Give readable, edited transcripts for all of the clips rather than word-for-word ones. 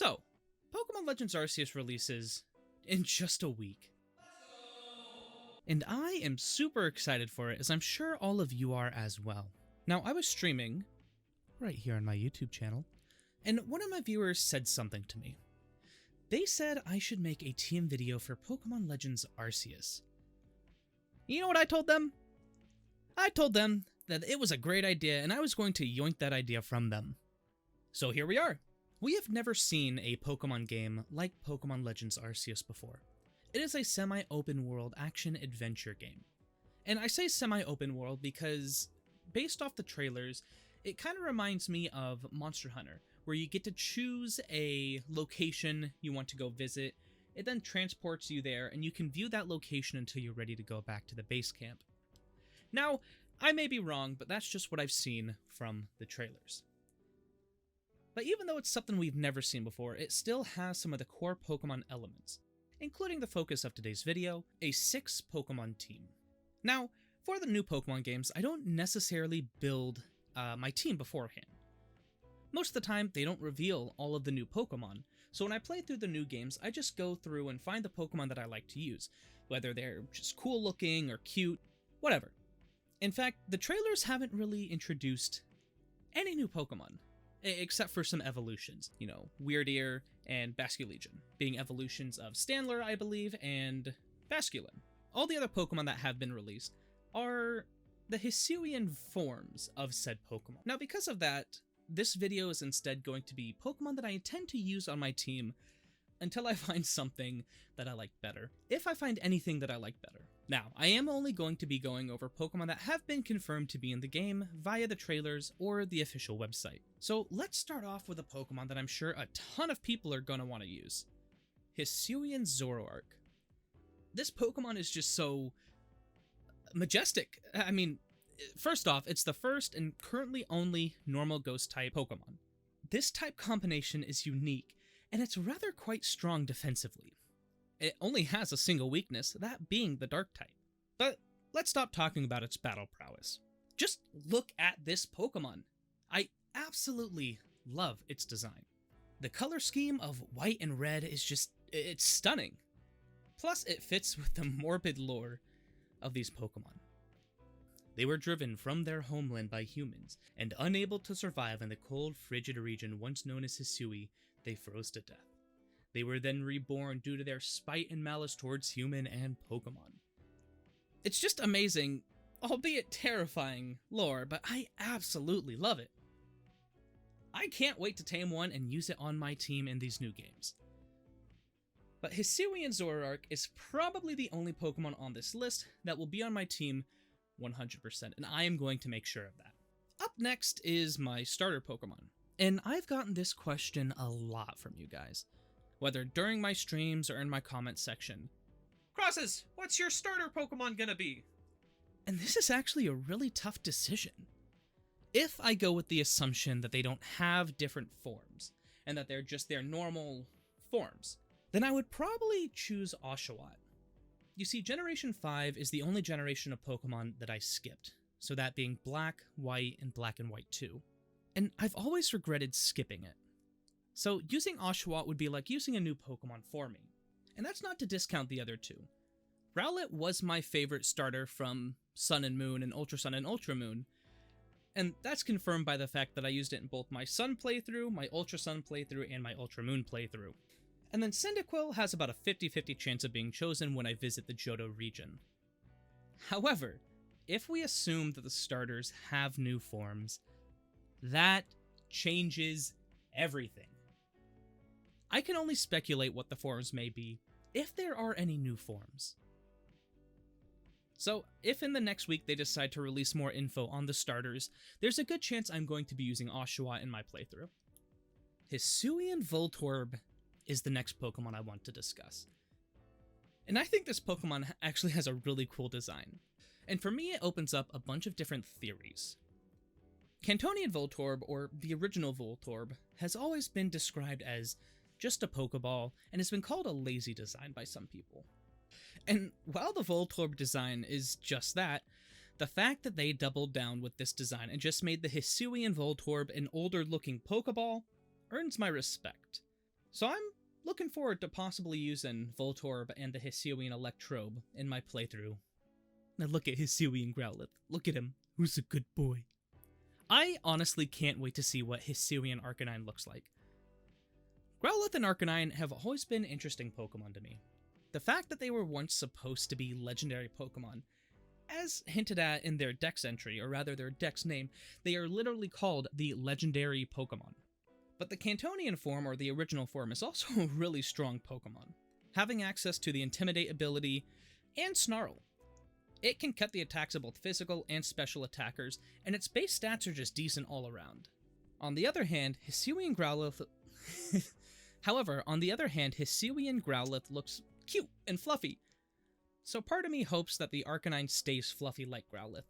So, Pokemon Legends Arceus releases in just a week. And I am super excited for it, as I'm sure all of you are as well. Now, I was streaming right here on my YouTube channel, and one of my viewers said something to me. They said I should make a team video for Pokemon Legends Arceus. You know what I told them? I told them that it was a great idea, and I was going to yoink that idea from them. So here we are. We have never seen a Pokemon game like Pokemon Legends Arceus before. It is a semi-open world action-adventure game. And I say semi-open world because, based off the trailers, it kind of reminds me of Monster Hunter, where you get to choose a location you want to go visit. It then transports you there, and you can view that location until you're ready to go back to the base camp. Now, I may be wrong, but that's just what I've seen from the trailers. But even though it's something we've never seen before, it still has some of the core Pokemon elements, including the focus of today's video, a 6 Pokemon team. Now, for the new Pokemon games, I don't necessarily build my team beforehand. Most of the time, they don't reveal all of the new Pokemon, so when I play through the new games, I just go through and find the Pokemon that I like to use, whether they're just cool looking or cute, whatever. In fact, the trailers haven't really introduced any new Pokemon, except for some evolutions, you know, Weirdeer and Basculegion, being evolutions of Standler, I believe, and Basculin. All the other Pokemon that have been released are the Hisuian forms of said Pokemon. Now, because of that, this video is instead going to be Pokemon that I intend to use on my team until I find something that I like better, if I find anything that I like better. Now, I am only going to be going over Pokemon that have been confirmed to be in the game via the trailers or the official website. So let's start off with a Pokemon that I'm sure a ton of people are going to want to use. Hisuian Zoroark. This Pokemon is just so majestic. I mean, first off, it's the first and currently only normal ghost type Pokemon. This type combination is unique, and it's rather quite strong defensively. It only has a single weakness, that being the dark type. But let's stop talking about its battle prowess. Just look at this Pokemon. I absolutely love its design. The color scheme of white and red is just, it's stunning. Plus, it fits with the morbid lore of these Pokemon. They were driven from their homeland by humans, and unable to survive in the cold, frigid region once known as Hisui, they froze to death. They were then reborn due to their spite and malice towards human and Pokemon. It's just amazing, albeit terrifying, lore, but I absolutely love it. I can't wait to tame one and use it on my team in these new games. But Hisuian Zoroark is probably the only Pokemon on this list that will be on my team 100%, and I am going to make sure of that. Up next is my starter Pokemon, and I've gotten this question a lot from you guys, whether during my streams or in my comments section. Crosses, what's your starter Pokemon gonna be? And this is actually a really tough decision. If I go with the assumption that they don't have different forms, and that they're just their normal forms, then I would probably choose Oshawott. You see, Generation 5 is the only generation of Pokemon that I skipped, so that being Black, White, and Black and White 2. And I've always regretted skipping it. So using Oshawott would be like using a new Pokemon for me. And that's not to discount the other two. Rowlet was my favorite starter from Sun and Moon and Ultra Sun and Ultra Moon, and that's confirmed by the fact that I used it in both my Sun playthrough, my Ultra Sun playthrough, and my Ultra Moon playthrough. And then Cyndaquil has about a 50-50 chance of being chosen when I visit the Johto region. However, if we assume that the starters have new forms, that changes everything. I can only speculate what the forms may be, if there are any new forms. So, if in the next week they decide to release more info on the starters, there's a good chance I'm going to be using Oshawott in my playthrough. Suian Voltorb is the next Pokemon I want to discuss. And I think this Pokemon actually has a really cool design. And for me, it opens up a bunch of different theories. Cantonian Voltorb, or the original Voltorb, has always been described as just a Pokeball, and has been called a lazy design by some people. And while the Voltorb design is just that, the fact that they doubled down with this design and just made the Hisuian Voltorb an older looking Pokeball earns my respect. So I'm looking forward to possibly using Voltorb and the Hisuian Electrobe in my playthrough. Now look at Hisuian Growlithe. Look at him. Who's a good boy? I honestly can't wait to see what Hisuian Arcanine looks like. Growlithe and Arcanine have always been interesting Pokemon to me. The fact that they were once supposed to be legendary Pokemon, as hinted at in their Dex entry, or rather their Dex name, they are literally called the legendary Pokemon. But the Cantonian form, or the original form, is also a really strong Pokemon, having access to the Intimidate ability and Snarl. It can cut the attacks of both physical and special attackers, and its base stats are just decent all around. On the other hand, Hisuian Growlithe... However, on the other hand, Hisuian Growlithe looks cute and fluffy. So part of me hopes that the Arcanine stays fluffy like Growlithe,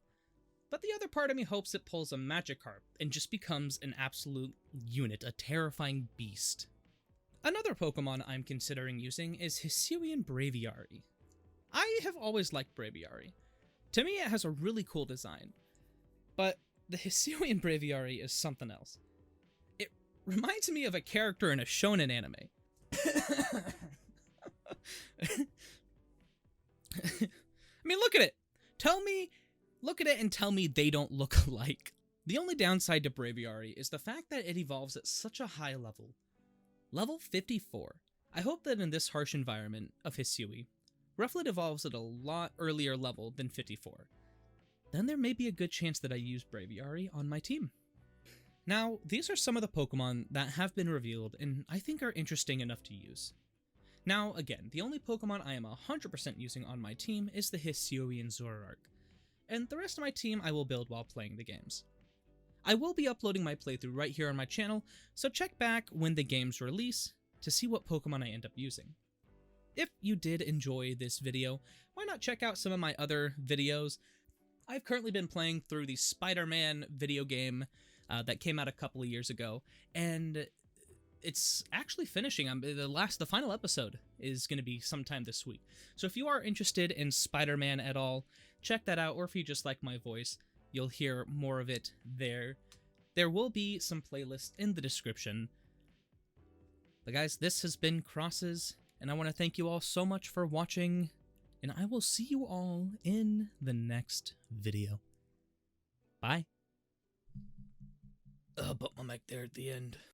but the other part of me hopes it pulls a Magikarp and just becomes an absolute unit, a terrifying beast. Another Pokemon I'm considering using is Hisuian Braviary. I have always liked Braviary. To me, it has a really cool design, but the Hisuian Braviary is something else. It reminds me of a character in a shonen anime. I mean, look at it. Look at it and tell me they don't look alike. The only downside to Braviary is the fact that it evolves at such a high level. Level 54. I hope that in this harsh environment of Hisui, Rufflet evolves at a lot earlier level than 54. Then there may be a good chance that I use Braviary on my team. Now, these are some of the Pokemon that have been revealed and I think are interesting enough to use. Now, again, the only Pokemon I am 100% using on my team is the Hisuian Zoroark, and the rest of my team I will build while playing the games. I will be uploading my playthrough right here on my channel, so check back when the games release to see what Pokemon I end up using. If you did enjoy this video, why not check out some of my other videos? I've currently been playing through the Spider-Man video game that came out a couple of years ago, and it's actually finishing. The final episode is going to be sometime this week. So if you are interested in Spider-Man at all, check that out, or if you just like my voice, you'll hear more of it there. There will be some playlists in the description. But guys, this has been Crosses, and I want to thank you all so much for watching, and I will see you all in the next video. Bye. Put my mic there at the end.